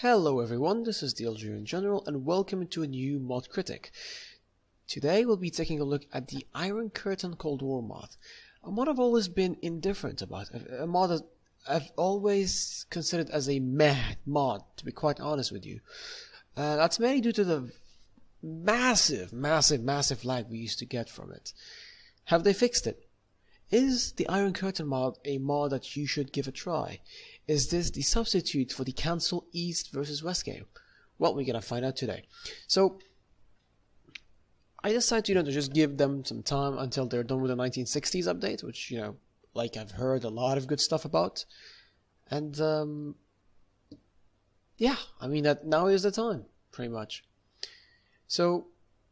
Hello everyone, this is the Algerian General and welcome to a new Mod Critic. Today we'll be taking a look at the Iron Curtain Cold War mod. A mod I've always been indifferent about, a mod that I've always considered as a meh mod, to be quite honest with you. That's mainly due to the massive lag we used to get from it. Have they fixed it? Is the Iron Curtain mod a mod that you should give a try? Is this the substitute for the cancel East versus West game? Well, we're gonna find out today. So I decided to just give them some time until they're done with the 1960s update, which like I've heard a lot of good stuff about. And yeah, I mean that now is the time, pretty much. So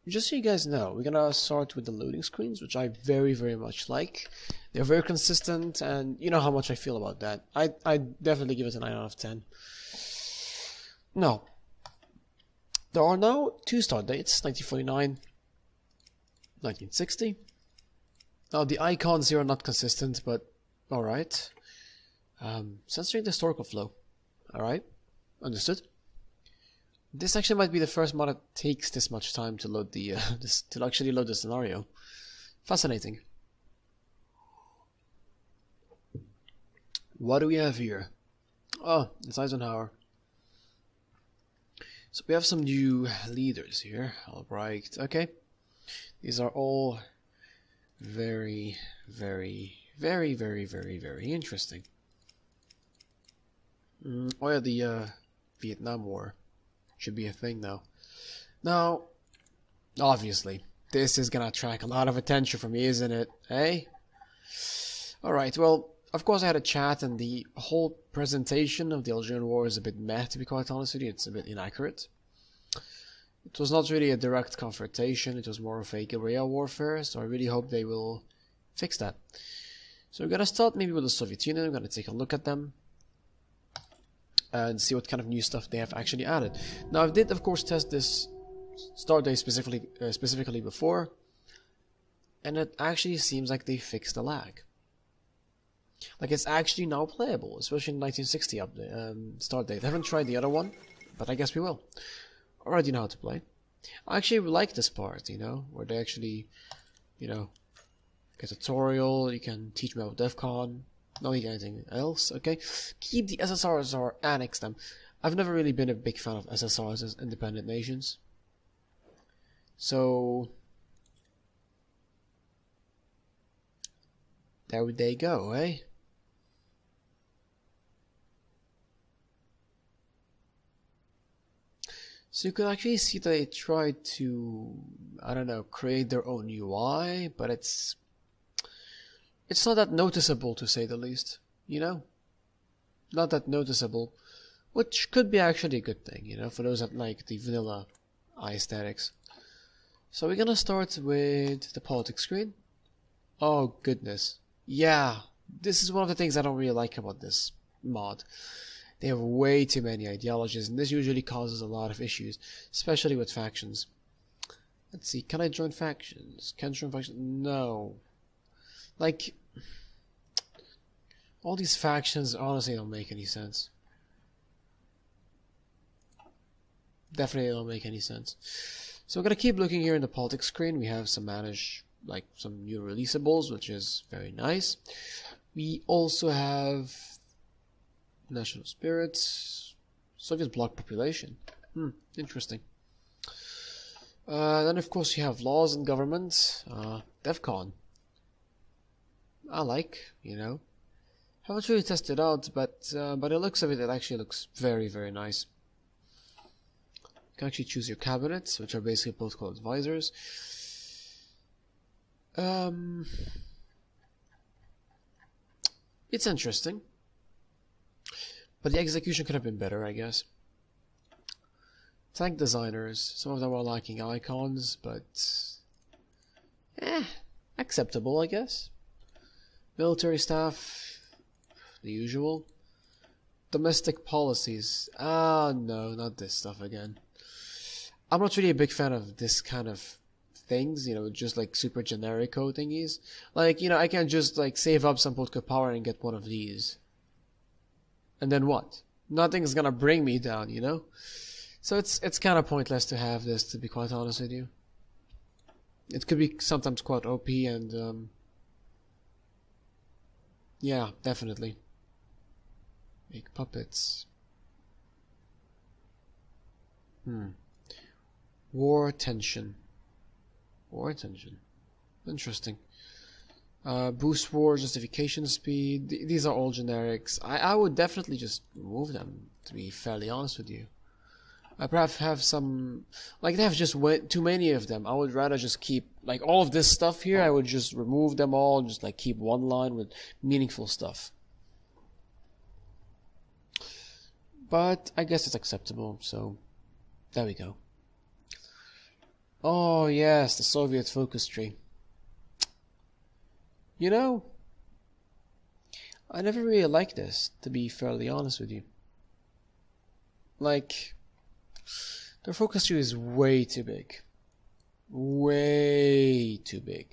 just so you guys know, we're gonna start with the loading screens, which I very much like. They're very consistent, and you know how much I feel about that. I definitely give it a 9 out of 10. Now, there are now two start dates, 1949, 1960. Now the icons here are not consistent, but alright. Censoring the historical flow. Alright, understood. This actually might be the first mod that takes this much time to load the to actually load the scenario. Fascinating. What do we have here? Oh, it's Eisenhower. So we have some new leaders here. Albright. Okay. These are all very interesting. Oh yeah, the Vietnam War should be a thing now. Now, obviously, this is gonna attract a lot of attention from me, isn't it? Eh? Alright, well, of course I had a chat, and the whole presentation of the Algerian War is a bit meh, to be quite honest with you. It's a bit inaccurate. It was not really a direct confrontation, it was more of a guerrilla warfare, so I really hope they will fix that. So we're gonna start maybe with the Soviet Union. We're gonna take a look at them and see what kind of new stuff they have actually added. Now I did of course test this start date specifically before, and it actually seems like they fixed the lag. Like it's actually now playable, especially in 1960 update, start date. I haven't tried the other one, but I guess we will. Already know how to play. I actually like this part, where they actually, get a tutorial. You can teach me about DEFCON. Don't need anything else, okay? Keep the SSRs or annex them. I've never really been a big fan of SSRs as independent nations. So there they go, eh? So you could actually see that they tried to, I don't know, create their own UI, but it's not that noticeable, to say the least, Not that noticeable, which could be actually a good thing, for those that like the vanilla aesthetics. So we're gonna start with the politics screen. Oh goodness. Yeah, this is one of the things I don't really like about this mod. They have way too many ideologies, and this usually causes a lot of issues, especially with factions. Let's see, can I join factions? Can I join factions? No. Like, all these factions honestly don't make any sense. Definitely don't make any sense. So we're gonna keep looking here in the politics screen. We have some some new releasables, which is very nice. We also have national spirits, Soviet bloc population. Interesting. Then of course you have laws and government, DEFCON. I like, Haven't really tested it out, but by the looks of it, it actually looks very nice. You can actually choose your cabinets, which are basically political advisors. It's interesting, but the execution could have been better, I guess. Tank designers, some of them are lacking icons, but acceptable, I guess. Military staff, the usual. Domestic policies. No, not this stuff again. I'm not really a big fan of this kind of things, just like super generic code thingies. Like, I can just like save up some political power and get one of these. And then what? Nothing's gonna bring me down, you know? So it's kind of pointless to have this, to be quite honest with you. It could be sometimes quite OP and yeah, definitely. Make puppets. War tension. War tension. Interesting. Boost war, justification speed. These are all generics. I would definitely just remove them, to be fairly honest with you. I perhaps have some, like they have just too many of them. I would rather just keep, like all of this stuff here, I would just remove them all and just like keep one line with meaningful stuff. But I guess it's acceptable, so there we go. Oh yes, the Soviet focus tree. You know, I never really liked this, to be fairly honest with you. Like, their focus tree is way too big. Way too big.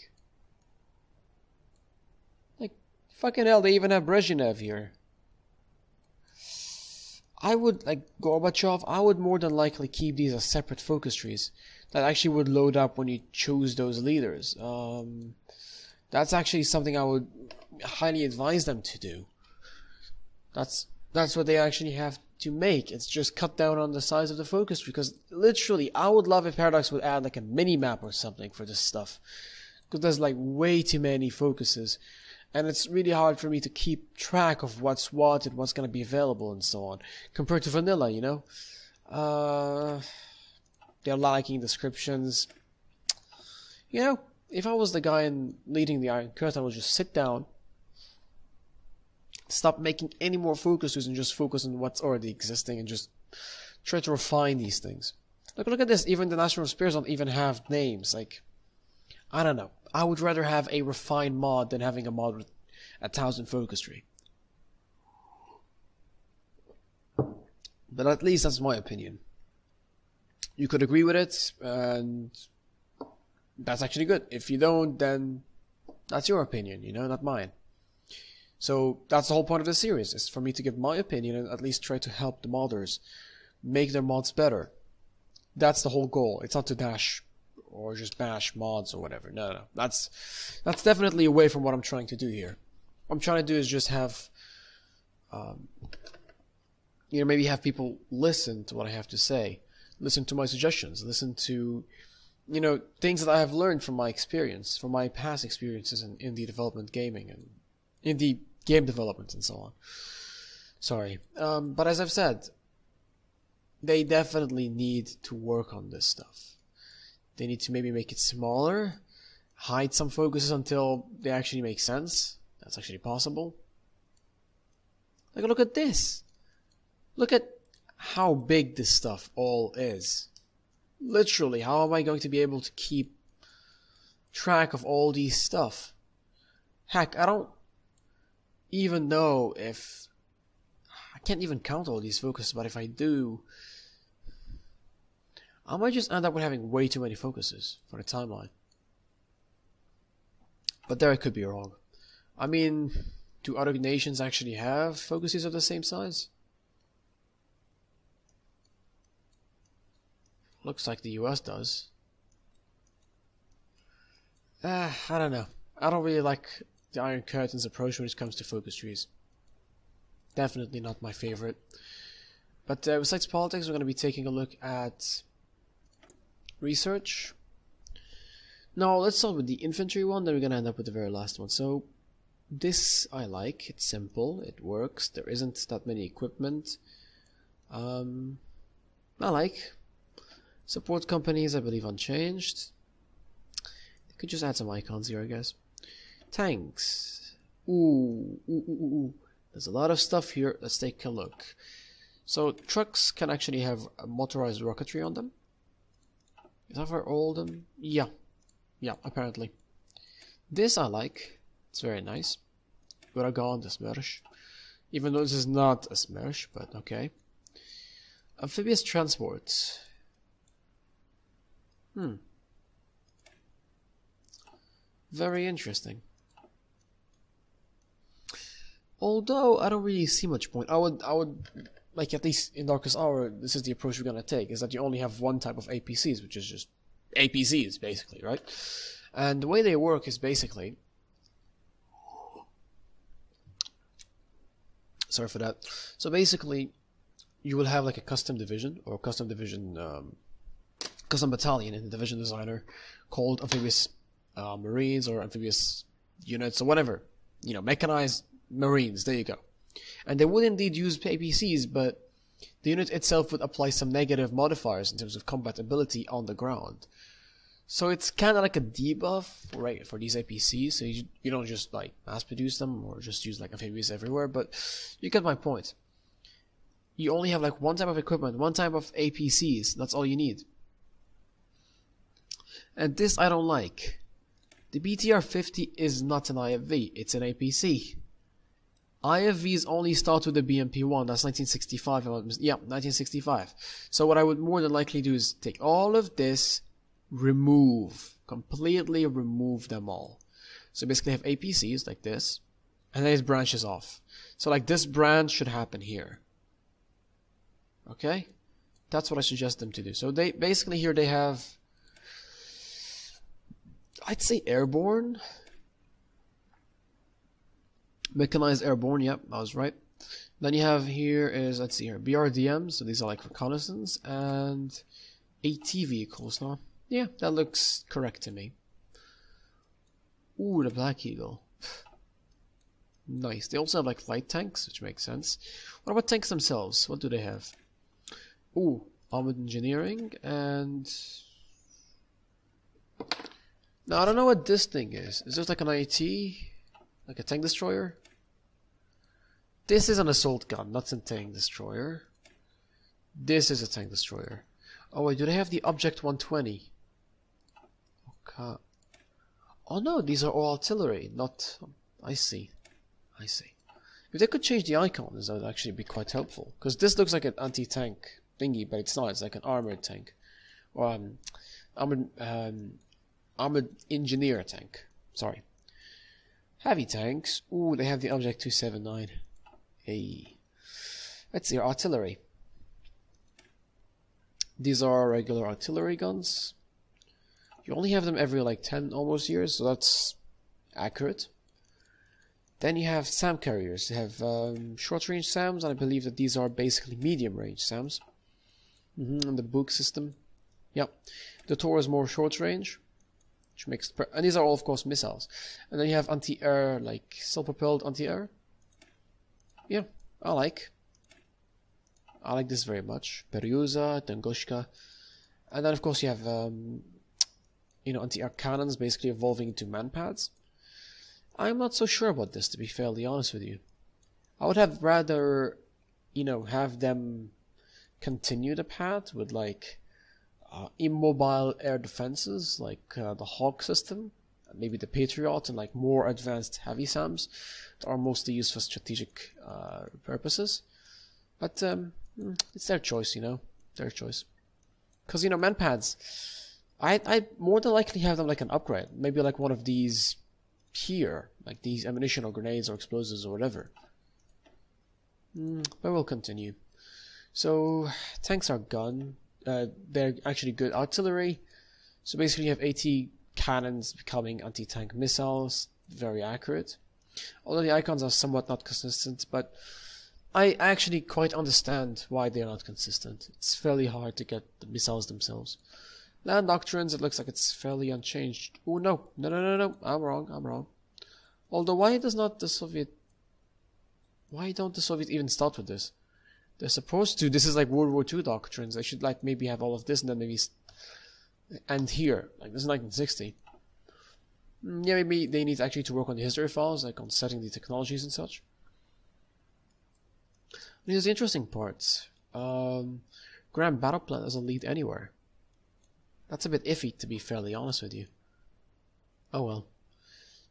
Like, fucking hell, they even have Brezhnev here. I would, like, Gorbachev, I would more than likely keep these as separate focus trees that actually would load up when you choose those leaders. That's actually something I would highly advise them to do. That's what they actually have to make. It's just cut down on the size of the focus tree, because literally I would love if Paradox would add like a mini map or something for this stuff, because there's like way too many focuses and it's really hard for me to keep track of what's what and what's going to be available and so on compared to vanilla, you know. They're lacking descriptions, you know. If I was the guy leading the Iron Curtain, I would just sit down, stop making any more focuses and just focus on what's already existing and just try to refine these things. Look at this. Even the National Spears don't even have names. Like, I don't know. I would rather have a refined mod than having a mod with 1,000 focus tree. But at least that's my opinion. You could agree with it, and that's actually good. If you don't, then that's your opinion, you know, not mine. So that's the whole point of the series, is for me to give my opinion and at least try to help the modders make their mods better. That's the whole goal. It's not to dash or just bash mods or whatever. No. That's definitely away from what I'm trying to do here. What I'm trying to do is just have, you know, maybe have people listen to what I have to say, listen to my suggestions, listen to, you know, things that I have learned from my experience, from my past experiences in indie development gaming and indie game development and so on. Sorry. But as I've said, they definitely need to work on this stuff. They need to maybe make it smaller, hide some focuses until they actually make sense. That's actually possible. Like, look at this. Look at how big this stuff all is. Literally, how am I going to be able to keep track of all these stuff? Heck, I don't even know if... I can't even count all these focuses, but if I do, I might just end up with having way too many focuses for the timeline. But there I could be wrong. I mean, do other nations actually have focuses of the same size? Looks like the US does. I don't know. I don't really like the Iron Curtain's approach when it comes to focus trees. Definitely not my favorite. But besides politics, we're going to be taking a look at research. Now, let's start with the infantry one, then we're going to end up with the very last one. So, this I like. It's simple. It works. There isn't that many equipment. I like. Support companies, I believe, unchanged. They could just add some icons here, I guess. Tanks. Ooh. There's a lot of stuff here. Let's take a look. So, trucks can actually have a motorized rocketry on them. Is that for all of them? Yeah, apparently. This I like. It's very nice. Uragan, the Smersh. Even though this is not a Smersh, but okay. Amphibious transport. Very interesting. Although I don't really see much point. I would like at least in Darkest Hour, this is the approach we're gonna take, is that you only have one type of APCs, which is just APCs, basically, right? And the way they work is basically, sorry for that. So basically, you will have like a custom division or custom division, custom battalion in the division designer called amphibious marines or amphibious units or whatever, you know, mechanized marines. There you go. And they would indeed use APCs, but the unit itself would apply some negative modifiers in terms of combat ability on the ground. So it's kind of like a debuff, right, for these APCs. So you don't just like mass produce them or just use like amphibious everywhere, but you get my point. You only have like one type of equipment, one type of APCs. That's all you need. And this I don't like. The BTR-50 is not an IFV, it's an APC. IFVs only start with the BMP-1, that's 1965. Yeah, 1965. So what I would more than likely do is take all of this, completely remove them all. So basically have APCs like this, and then it branches off. So like this branch should happen here. Okay? That's what I suggest them to do. So they basically here they have, I'd say airborne. Mechanized airborne, yep, I was right. Then you have here is, let's see here, BRDMs, so these are like reconnaissance, and AT vehicles, no? Yeah, that looks correct to me. Ooh, the Black Eagle. Nice. They also have like light tanks, which makes sense. What about tanks themselves? What do they have? Ooh, armored engineering, and now I don't know what this thing is. Is this like an IAT? Like a tank destroyer? This is an assault gun, not a tank destroyer. This is a tank destroyer. Oh wait, do they have the Object 120? Okay. Oh no, these are all artillery, not... I see. I see. If they could change the icons, that would actually be quite helpful. Because this looks like an anti-tank thingy, but it's not. It's like an armored tank. Or armored engineer tank. Sorry. Heavy tanks. Ooh, they have the Object 279. Hey. Let's see, artillery. These are regular artillery guns. You only have them every like 10 almost years, so that's accurate. Then you have SAM carriers. They have short range SAMs, and I believe that these are basically medium range SAMs. And the Book system. Yep. The Tor is more short range. Which makes, and these are all of course missiles. And then you have anti-air, like self-propelled anti-air. Yeah, I like this very much. Peryuza, Tunguska. And then of course you have you know, anti-air cannons basically evolving into manpads. I'm not so sure about this, to be fairly honest with you. I would have rather, you know, have them continue the path with like immobile air defenses like the Hawk system, maybe the Patriot, and like more advanced heavy SAMs that are mostly used for strategic purposes. But it's their choice, you know, their choice. Because, you know, manpads, I'd more than likely have them like an upgrade, maybe like one of these here, like these ammunition or grenades or explosives or whatever. But we'll continue. So tanks are gone. They're actually good artillery. So basically you have AT cannons becoming anti-tank missiles, very accurate. Although the icons are somewhat not consistent, but I actually quite understand why they're not consistent. It's fairly hard to get the missiles themselves. Land doctrines, it looks like it's fairly unchanged. Oh no, no, I'm wrong. Although why don't the Soviet even start with this? They're supposed to. This is like World War II doctrines. They should like maybe have all of this and then maybe end here. Like this is 1960. Yeah, maybe they need actually to work on the history files, like on setting the technologies and such. And here's the interesting part. Grand Battle Plan doesn't lead anywhere. That's a bit iffy, to be fairly honest with you. Oh well.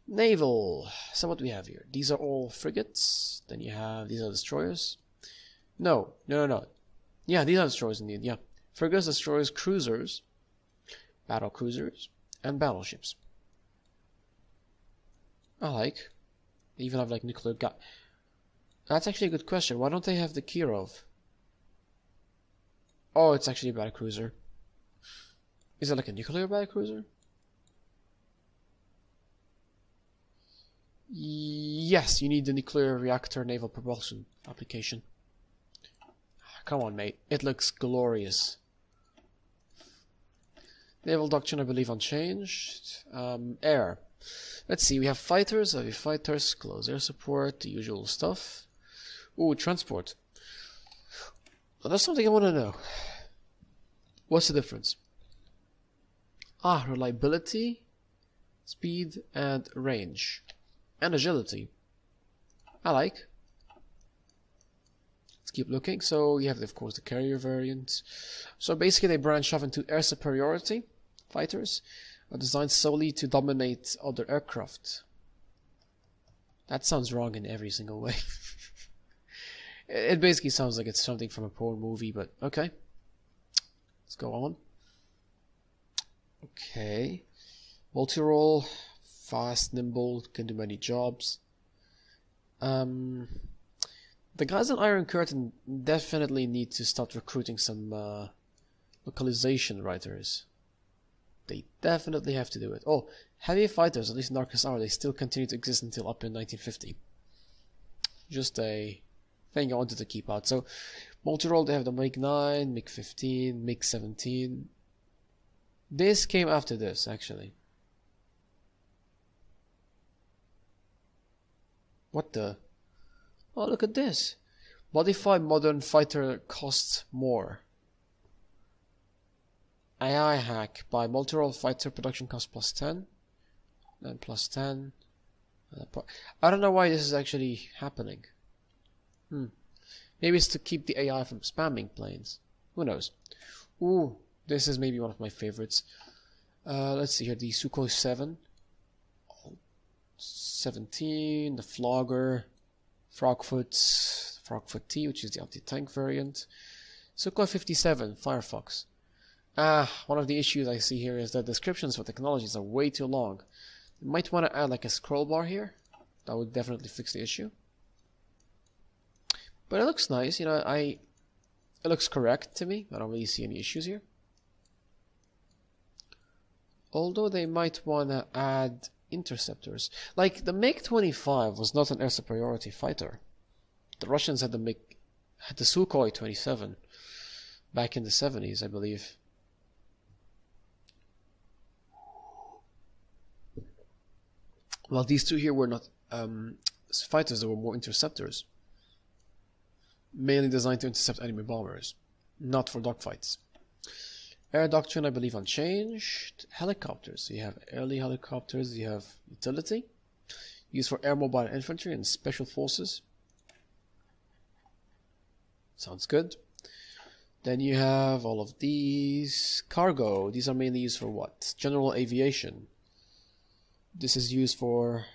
Naval. So what do we have here? These are all frigates. Then you have, these are destroyers. No. Yeah, these are destroyers indeed, yeah. Frigates, destroyers, cruisers, battle cruisers, and battleships. I like. They even have like nuclear That's actually a good question. Why don't they have the Kirov? Oh, it's actually a battlecruiser. Is it like a nuclear battlecruiser? Yes, you need the nuclear reactor naval propulsion application. Come on, mate. It looks glorious. Naval doctrine, I believe, unchanged. Air. Let's see, we have fighters, heavy fighters, close air support, the usual stuff. Ooh, transport. Well, that's something I want to know. What's the difference? Ah, reliability, speed, and range. And agility. I like. Let's keep looking. So you have, of course, the carrier variant. So basically they branch off into air superiority fighters are designed solely to dominate other aircraft. That sounds wrong in every single way. It basically sounds like it's something from a porn movie, but okay. Let's go on. Okay. Multi-role, fast, nimble, can do many jobs. The guys in Iron Curtain definitely need to start recruiting some localization writers. They definitely have to do it. Oh, heavy fighters, at least in Darkest Hour, they still continue to exist until up in 1950. Just a thing I wanted to keep out. So, multi-role, they have the MiG-9, MiG-15, MiG-17. This came after this, actually. What the? Oh, look at this. Modified modern fighter costs more. AI hack by multi-role fighter production cost plus 10. Then plus 10. I don't know why this is actually happening. Maybe it's to keep the AI from spamming planes. Who knows? Ooh, this is maybe one of my favorites. Let's see here. The Sukhoi 7. 17. The Flogger. Frogfoot T, which is the anti-tank variant. Sukhoi 57, Firefox. One of the issues I see here is that descriptions for technologies are way too long. You might want to add like a scroll bar here. That would definitely fix the issue. But it looks nice, you know, it looks correct to me. I don't really see any issues here. Although they might want to add interceptors. Like the MiG-25 was not an air superiority fighter. The Russians had the Sukhoi 27 back in the 70s, I believe. Well, these two here were not fighters, they were more interceptors. Mainly designed to intercept enemy bombers, not for dogfights. Air doctrine, I believe, unchanged. Helicopters. So you have early helicopters, you have utility, used for air mobile infantry and special forces. Sounds good. Then you have all of these. Cargo. These are mainly used for what? General aviation. This is used for...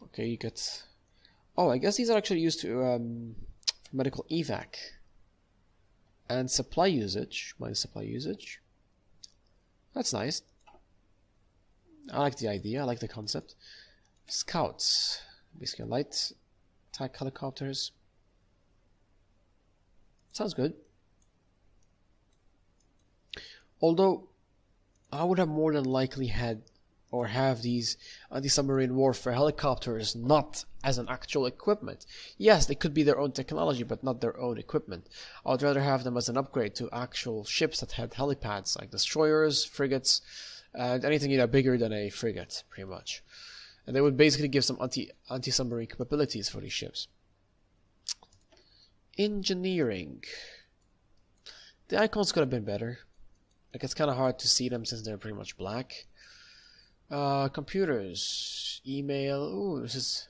Okay, you get... Oh, I guess these are actually used to medical evac. And supply usage. Minus supply usage. That's nice. I like the idea. I like the concept. Scouts. Basically light attack helicopters. Sounds good. Although, I would have more than likely had or have these anti-submarine warfare helicopters not as an actual equipment. Yes, they could be their own technology, but not their own equipment. I would rather have them as an upgrade to actual ships that had helipads, like destroyers, frigates, and anything bigger than a frigate, pretty much. And they would basically give some anti-submarine capabilities for these ships. Engineering. The icons could have been better. Like, it's kind of hard to see them since they're pretty much black. Computers, email. Ooh, this is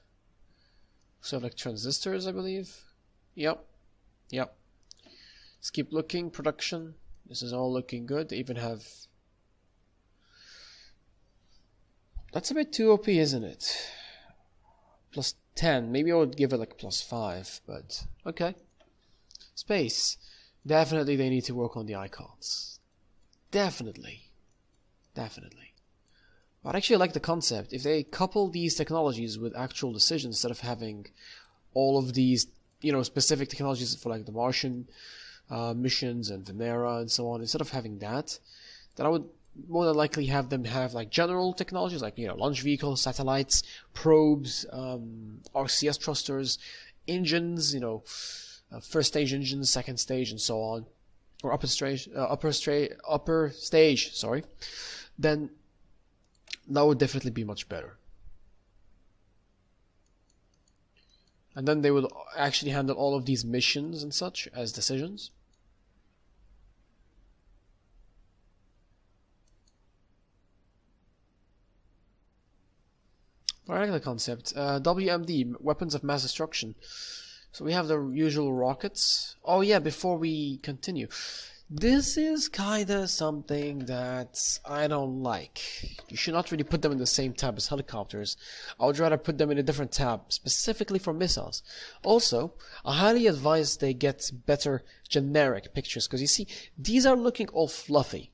sort of like transistors, I believe. Yep. Let's keep looking. Production. This is all looking good. They even have... That's a bit too OP, isn't it? Plus 10. Maybe I would give it like plus 5, but okay. Space. Definitely they need to work on the icons. Definitely. But I actually like the concept. If they couple these technologies with actual decisions instead of having all of these, specific technologies for like the Martian missions and Venera and so on, instead of having that, then I would more than likely have them have like general technologies like, you know, launch vehicles, satellites, probes, RCS thrusters, engines, you know, first stage engines, second stage, and so on, or upper stage, sorry, then that would definitely be much better. And then they would actually handle all of these missions and such as decisions. I like the concept. WMD, weapons of mass destruction. So we have the usual rockets. Oh yeah, before we continue, this is kinda something that I don't like. You should not really put them in the same tab as helicopters. I would rather put them in a different tab, specifically for missiles. Also, I highly advise they get better generic pictures, because you see, these are looking all fluffy.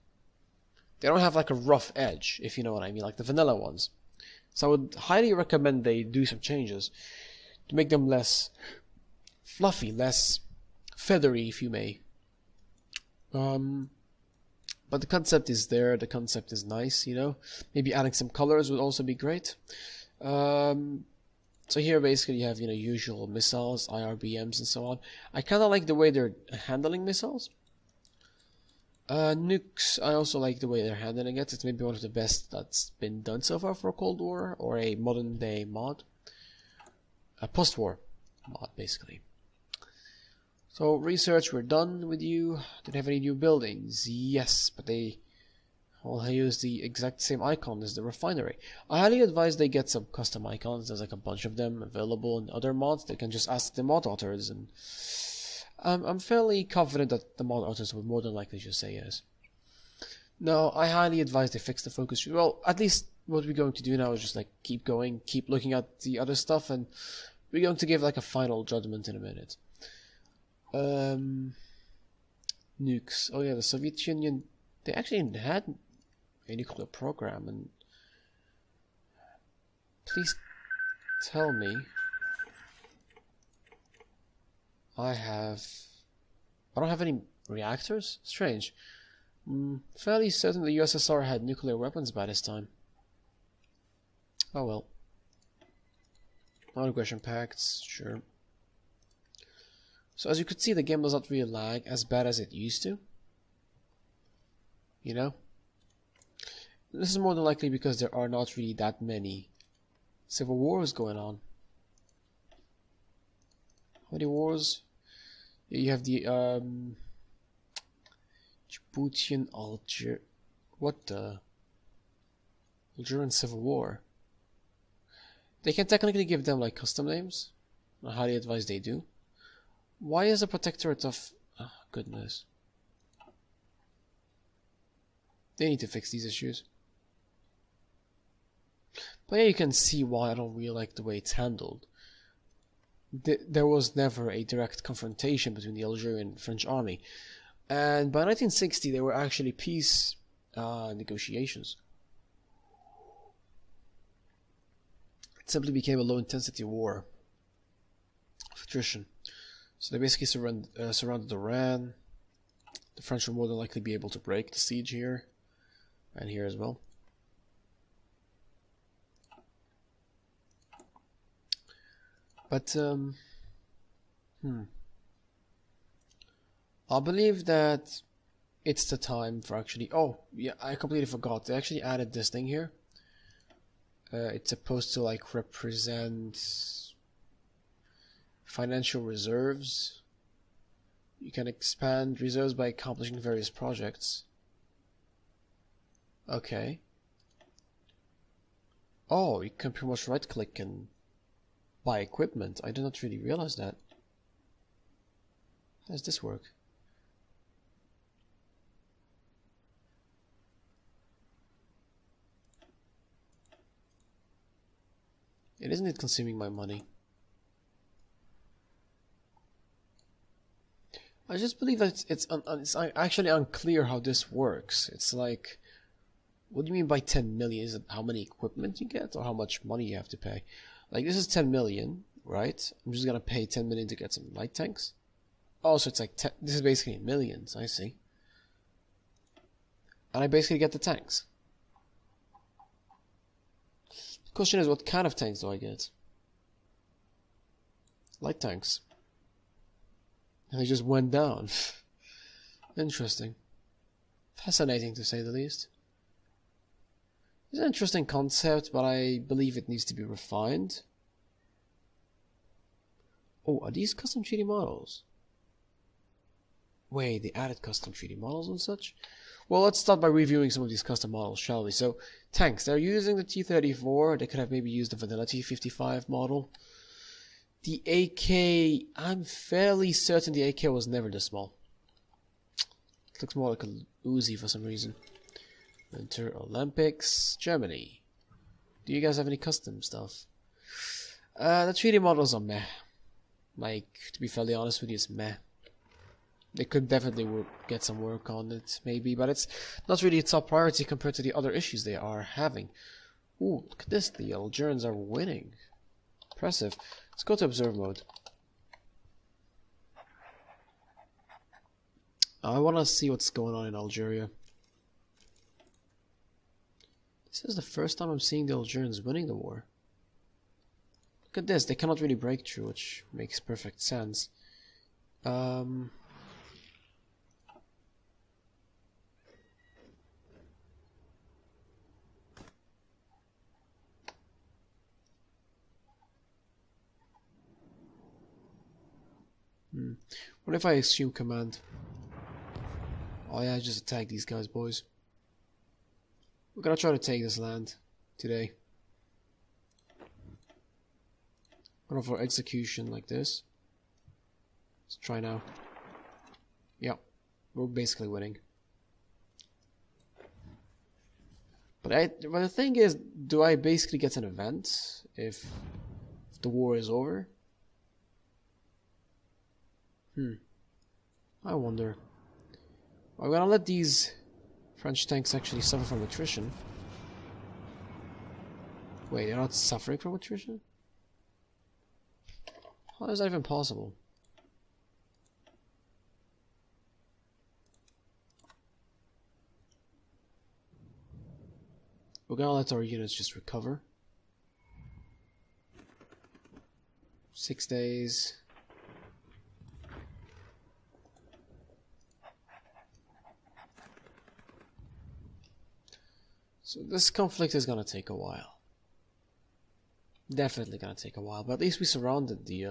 They don't have like a rough edge, if you know what I mean, like the vanilla ones. So I would highly recommend they do some changes to make them less fluffy, less feathery, if you may. But the concept is there, the concept is nice, you know. Maybe adding some colors would also be great. So here basically you have, you know, usual missiles, IRBMs and so on. I kind of like the way they're handling missiles. Nukes, I also like the way they're handling it. It's maybe one of the best that's been done so far for a Cold War or a modern day mod. A post-war mod, basically. So, research, we're done with you. Do they have any new buildings? Yes, but they all use the exact same icon as the refinery. I highly advise they get some custom icons. There's like a bunch of them available in other mods. They can just ask the mod authors, and I'm fairly confident that the mod authors would more than likely just say yes. No, I highly advise they fix the focus tree. Well, at least what we're going to do now is just like keep going, keep looking at the other stuff, and we're going to give like a final judgment in a minute. Nukes. Oh yeah, the Soviet Union, they actually had a nuclear program, and please tell me I don't have any reactors? Strange. Fairly certain the USSR had nuclear weapons by this time. Oh well. Non-aggression pacts, sure. So as you could see, the game does not really lag as bad as it used to. You know? This is more than likely because there are not really that many civil wars going on. How many wars? You have the Djiboutian what the Algerian Civil War. They can technically give them like custom names. I highly advise they do. Why is the protectorate of goodness? They need to fix these issues. But yeah, you can see why I don't really like the way it's handled. There was never a direct confrontation between the Algerian and French army, and by 1960 there were actually peace negotiations. It simply became a low-intensity war of attrition. So they basically surrounded Iran. The French will more than likely be able to break the siege here, and here as well. But I believe that it's the time for actually. Oh yeah, I completely forgot. They actually added this thing here. It's supposed to like represent financial reserves. You can expand reserves by accomplishing various projects. Okay. Oh, you can pretty much right click and buy equipment. I did not really realize that. How does this work? Isn't it consuming my money? I just believe that it's actually unclear how this works. It's like, what do you mean by 10 million? Is it how many equipment you get or how much money you have to pay? Like, this is 10 million, right? I'm just gonna pay 10 million to get some light tanks. Oh, so it's like this is basically in millions. I see. And I basically get the tanks. The question is, what kind of tanks do I get? Light tanks. And they just went down. Interesting. Fascinating, to say the least. It's an interesting concept, but I believe it needs to be refined. Oh, are these custom 3D models? Wait, they added custom 3D models and such? Well, let's start by reviewing some of these custom models, shall we? So, tanks. They're using the T-34. They could have maybe used the vanilla T-55 model. The AK, I'm fairly certain the AK was never this small. It looks more like a Uzi for some reason. Winter Olympics, Germany. Do you guys have any custom stuff? The 3D models are meh. Like, to be fairly honest with you, it's meh. They could definitely get some work on it, maybe, but it's not really a top priority compared to the other issues they are having. Ooh, look at this, the Algerians are winning. Impressive. Let's go to observe mode. I want to see what's going on in Algeria. This is the first time I'm seeing the Algerians winning the war. Look at this, they cannot really break through, which makes perfect sense. What if I assume command? Oh yeah, just attack these guys, boys. We're gonna try to take this land today. Going for execution like this. Let's try now. Yeah, we're basically winning. But the thing is, do I basically get an event if the war is over? I wonder. I'm gonna let these French tanks actually suffer from attrition. Wait, they're not suffering from attrition? How is that even possible? We're gonna let our units just recover. 6 days. So this conflict is gonna take a while. Definitely gonna take a while, but at least we surrounded the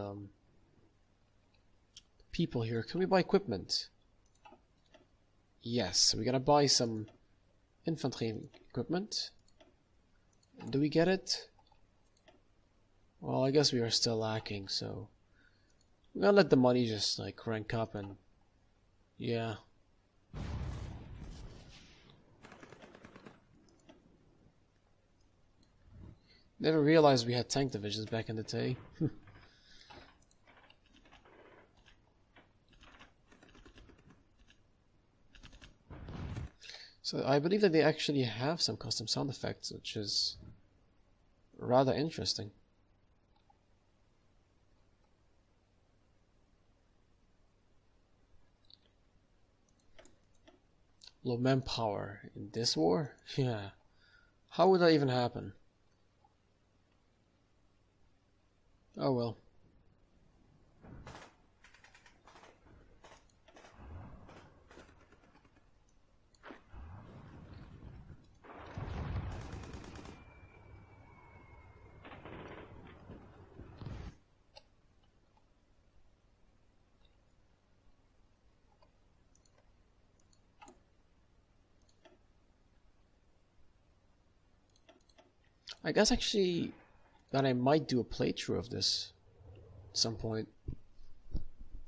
people here. Can we buy equipment? Yes, we're gonna buy some infantry equipment. Do we get it? Well, I guess we are still lacking, so we're gonna let the money just like rank up and yeah. Never realized we had tank divisions back in the day. So I believe that they actually have some custom sound effects, which is rather interesting. Low manpower in this war? Yeah. How would that even happen? Oh well. I guess actually that I might do a playthrough of this at some point.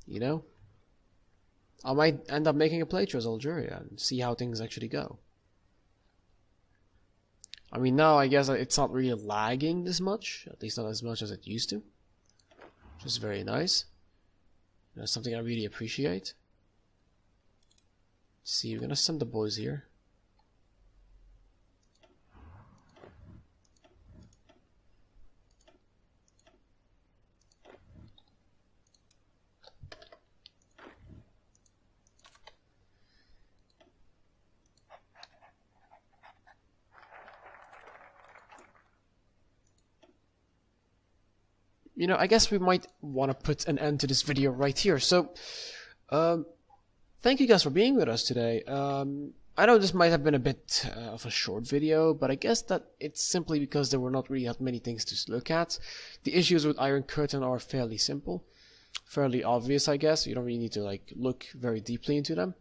You know? I might end up making a playthrough as Algeria and see how things actually go. I mean, now I guess it's not really lagging this much, at least not as much as it used to, which is very nice. That's something I really appreciate. Let's see, we're gonna send the boys here. you know, I guess we might want to put an end to this video right here. So, thank you guys for being with us today. I know this might have been a bit of a short video, but I guess that it's simply because there were not really that many things to look at. The issues with Iron Curtain are fairly simple, fairly obvious, I guess. You don't really need to like look very deeply into them.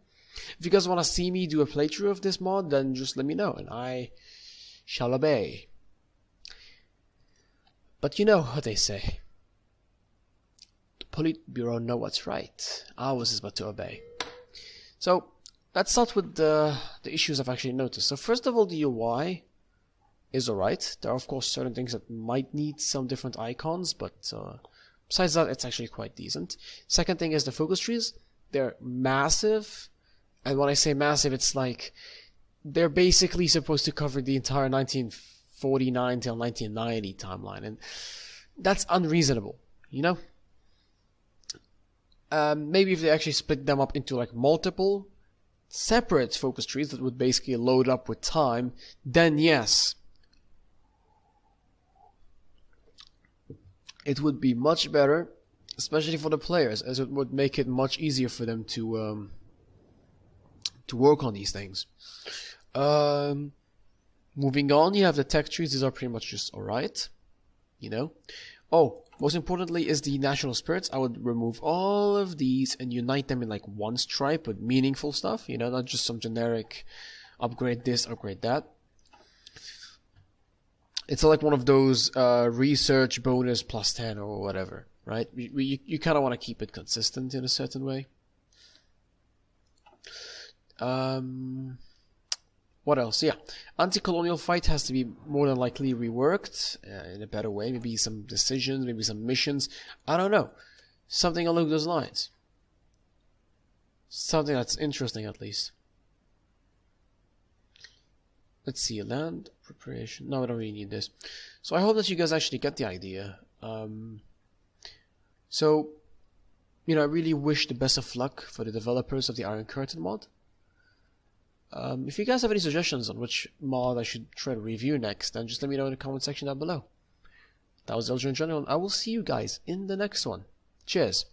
If you guys want to see me do a playthrough of this mod, then just let me know and I shall obey. But you know what they say. The Politburo know what's right. I was about to obey. So, let's start with the issues I've actually noticed. So first of all, the UI is alright. There are of course certain things that might need some different icons, but besides that, it's actually quite decent. Second thing is the focus trees. They're massive, and when I say massive, it's like they're basically supposed to cover the entire 1949 till 1990 timeline, and that's unreasonable, you know? Maybe if they actually split them up into like multiple separate focus trees that would basically load up with time, then yes, it would be much better, especially for the players, as it would make it much easier for them to work on these things. Moving on, you have the tech trees. These are pretty much just alright, you know. Oh, most importantly is the national spirits. I would remove all of these and unite them in like one stripe with meaningful stuff, you know, not just some generic upgrade this, upgrade that. It's like one of those research bonus plus 10 or whatever, right? You kind of want to keep it consistent in a certain way. What else? Yeah, anti-colonial fight has to be more than likely reworked in a better way. Maybe some decisions, maybe some missions. I don't know. Something along those lines. Something that's interesting, at least. Let's see, land preparation. No, I don't really need this. So I hope that you guys actually get the idea. So, you know, I really wish the best of luck for the developers of the Iron Curtain mod. If you guys have any suggestions on which mod I should try to review next, then just let me know in the comment section down below. That was LJ in General, and I will see you guys in the next one. Cheers.